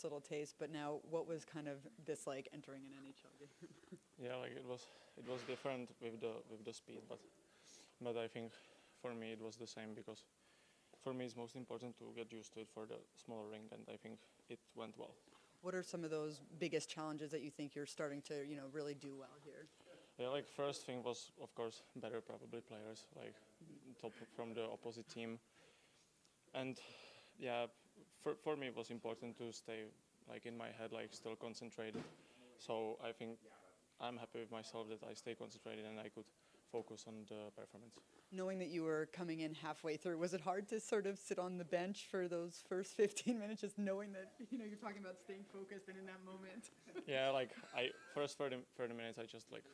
first little taste, but now what was kind of this like entering an NHL game? Yeah, like it was different with the speed, but I think for me it was the same because for me it's most important to get used to it for the smaller rink, and I think it went well. What are some of those biggest challenges that you think you're starting to, really do well here? Yeah, like first thing was of course better probably players like top from the opposite team, and yeah, for me it was important to stay like in my head like still concentrated. So I think I'm happy with myself that I stay concentrated and I could focus on the performance. Knowing that you were coming in halfway through, was it hard to sort of sit on the bench for those first 15 minutes, just knowing that, you're talking about staying focused and in that moment? Yeah, like I first 30 minutes I just like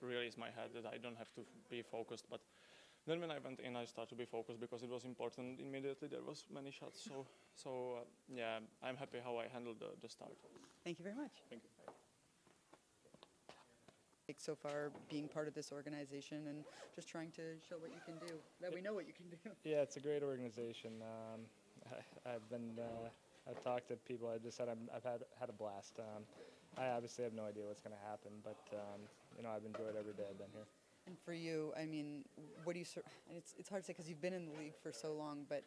released my head that I don't have to be focused, but then when I went in I started to be focused because it was important. Immediately there was many shots, so yeah, I'm happy how I handled the start. Thank you very much. Thank you. So far, being part of this organization and just trying to show what you can do, that we know what you can do. Yeah, it's a great organization. I've talked to people. I just said I've had a blast. I obviously have no idea what's going to happen, but I've enjoyed every day I've been here. And for you, I mean, what do you it's hard to say because you've been in the league for so long, but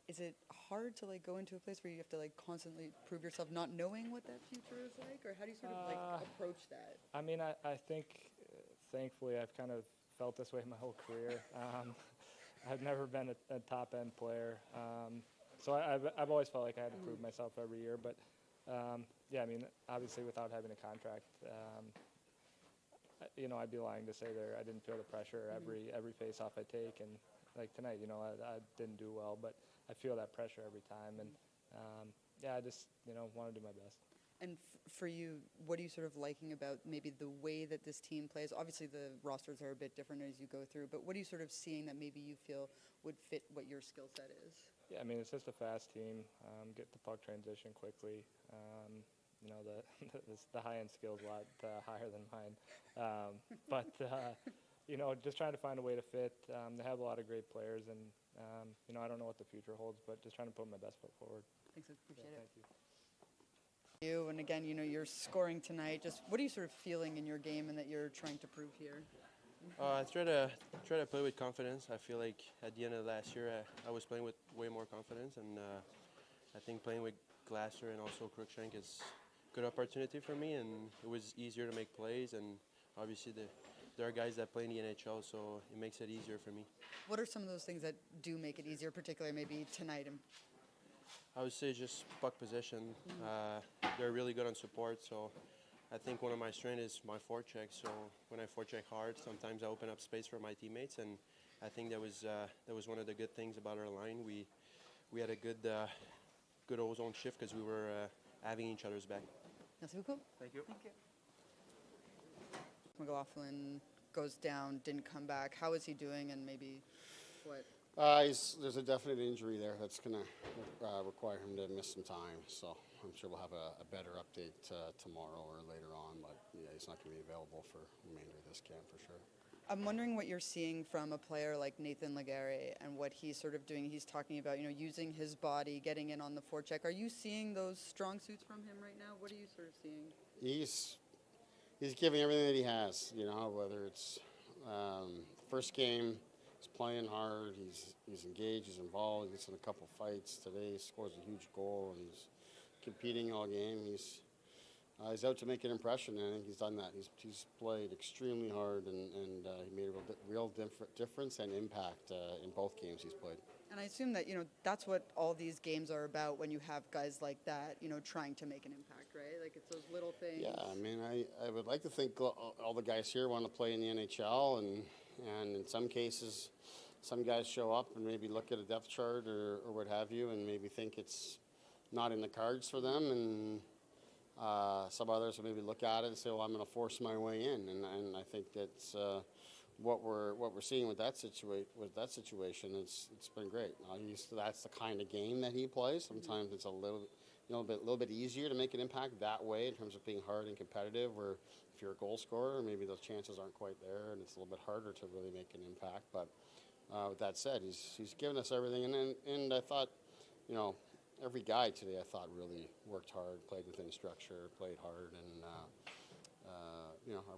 is it hard to like go into a place where you have to like constantly prove yourself, not knowing what that future is like, or how do you sort of like approach that? I mean, I think, thankfully, I've kind of felt this way my whole career. I've never been a top-end player, so I've always felt like I had to prove myself every year. But yeah, I mean, obviously, without having a contract, I'd be lying to say I didn't feel the pressure every face-off I take, and like tonight, I didn't do well, but I feel that pressure every time, and yeah, I just want to do my best. And for you, what are you sort of liking about maybe the way that this team plays? Obviously, the rosters are a bit different as you go through, but what are you sort of seeing that maybe you feel would fit what your skill set is? Yeah, I mean, it's just a fast team. Get the puck transition quickly. The high-end skills a lot higher than mine, but just trying to find a way to fit. They have a lot of great players, and I don't know what the future holds, but just trying to put my best foot forward. Thanks, I appreciate it. Thank you. And again, you're scoring tonight. Just what are you sort of feeling in your game and that you're trying to prove here? I try to play with confidence. I feel like at the end of last year, I was playing with way more confidence, and I think playing with Glasser and also Crookshank is a good opportunity for me, and it was easier to make plays, and obviously there are guys that play in the NHL, so it makes it easier for me. What are some of those things that do make it easier, particularly maybe tonight? I would say just puck possession. They're really good on support, so I think one of my strengths is my forecheck. So when I forecheck hard, sometimes I open up space for my teammates, and I think that was one of the good things about our line. We had a good ozone shift because we were having each other's back. Merci beaucoup. Thank you. Thank you. McLaughlin goes down, didn't come back. How is he doing, and maybe what? There's a definite injury there that's going to require him to miss some time. So I'm sure we'll have a better update tomorrow or later on. But yeah, he's not going to be available for the remainder of this camp for sure. I'm wondering what you're seeing from a player like Nathan Legare and what he's sort of doing. He's talking about, using his body, getting in on the forecheck. Are you seeing those strong suits from him right now? What are you sort of seeing? He's giving everything that he has. Whether it's first game. He's playing hard. He's engaged. He's involved. He gets in a couple fights today. He scores a huge goal, and he's competing all game. He's out to make an impression, and I think he's done that. He's played extremely hard, and he made a real difference and impact in both games he's played. And I assume that that's what all these games are about when you have guys like that, trying to make an impact, right? Like it's those little things. Yeah, I mean, I would like to think all the guys here want to play in the NHL, and in some cases, some guys show up and maybe look at a depth chart or what have you and maybe think it's not in the cards for them. And some others will maybe look at it and say, well, I'm going to force my way in. And I think that's what we're seeing with that situation. It's been great. That's the kind of game that he plays. Sometimes it's a little bit easier to make an impact that way in terms of being hard and competitive, where if you're a goal scorer, maybe those chances aren't quite there, and it's a little bit harder to really make an impact. But with that said, he's given us everything, and I thought, every guy today I thought really worked hard, played within structure, played hard, and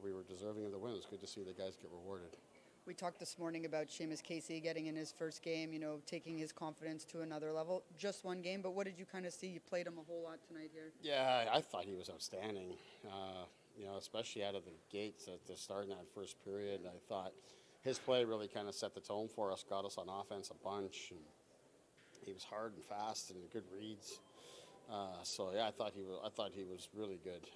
we were deserving of the win. It's good to see the guys get rewarded. We talked this morning about Seamus Casey getting in his first game, taking his confidence to another level. Just one game, but what did you kind of see? You played him a whole lot tonight here. Yeah, I thought he was outstanding. Especially out of the gates at the start in that first period. I thought his play really kind of set the tone for us, got us on offense a bunch, and he was hard and fast and good reads. I thought he was really good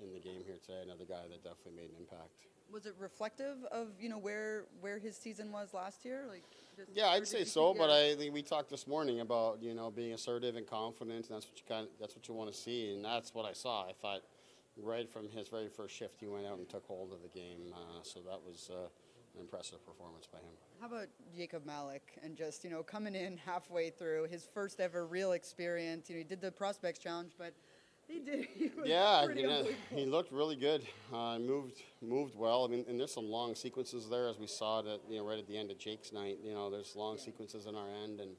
in the game here today. Another guy that definitely made an impact. Was it reflective of where his season was last year? Yeah, I'd say so. But I think we talked this morning about being assertive and confident, and that's what you want to see, and that's what I saw. I thought right from his very first shift, he went out and took hold of the game. So that was an impressive performance by him. How about Jakub Malek and just coming in halfway through his first ever real experience? He did the Prospects Challenge, but he was pretty unbelievable. He looked really good. Moved well. I mean, and there's some long sequences there, as we saw that right at the end of Jake's night. There's long sequences in our end, and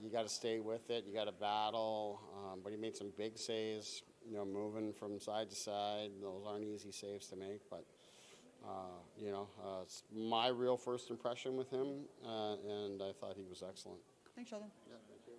you got to stay with it. You got to battle. But he made some big saves. Moving from side to side. Those aren't easy saves to make, but. It's my real first impression with him, and I thought he was excellent. Thanks, Sheldon. Yeah, thank you.